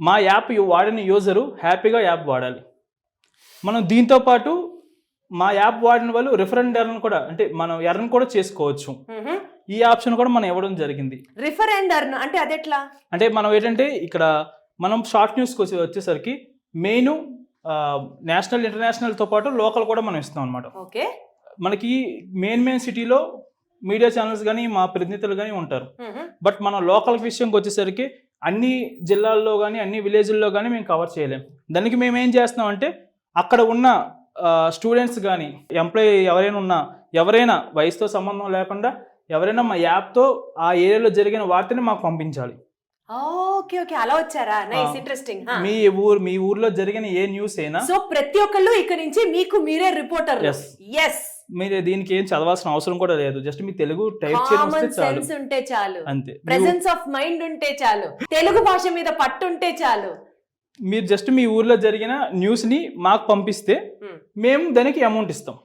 మా యాప్ వాడిన యూజరు హ్యాపీగా యాప్ వాడాలి. మనం దీంతో పాటు మా యాప్ వాడిన వాళ్ళు రిఫరెండ్ ఎర్న్ కూడా, అంటే మనం ఎర్న్ కూడా చేసుకోవచ్చు. ఈ ఆప్షన్ కూడా మనం ఇవ్వడం జరిగింది. రిఫర్ అండ్ ఎర్న్ అంటే అదెట్లా? అంటే మనం ఏంటంటే ఇక్కడ మనం షార్ట్ న్యూస్కి వచ్చేసరికి మెయిన్ నేషనల్ ఇంటర్నేషనల్తో పాటు లోకల్ కూడా మనం ఇస్తాం అనమాట. ఓకే, మనకి మెయిన్ సిటీలో మీడియా ఛానల్స్ కానీ మా ప్రతినిధులు కానీ ఉంటారు. బట్ మనం లోకల్ విషయంకి వచ్చేసరికి అన్ని జిల్లాల్లో కానీ అన్ని విలేజ్ల్లో కానీ మేము కవర్ చేయలేం. దానికి మేము ఏం చేస్తున్నాం అంటే అక్కడ ఉన్న స్టూడెంట్స్ కానీ ఎంప్లాయీ ఎవరైనా వయసుతో సంబంధం లేకుండా ఎవరైనా మా యాప్తో ఆ ఏరియాలో జరిగిన వార్తని మాకు పంపించాలి. ఓకే ఓకే, అలా వచ్చారా? Nice, interesting. మీ ఊర్లో జరిగిన ఏ న్యూస్ అయినా సో ప్రతి ఒక్కళ్ళు ఇక్కడ నుంచి మీకు మీరే రిపోర్టర్. ఎస్, మీరు దీనికి ఏం చదవాల్సిన అవసరం కూడా లేదు. జస్ట్ మీ తెలుగు టైప్ చేయడం సెన్స్ ఉంటే చాలు, అంతే. ప్రెజెన్స్ ఆఫ్ మైండ్ ఉంటే చాలు, తెలుగు భాష మీద పట్టు ఉంటే చాలు. మీరు జస్ట్ మీ ఊర్లో జరిగిన న్యూస్ ని మాకు పంపిస్తే మేము దానికి అమౌంట్ ఇస్తాం.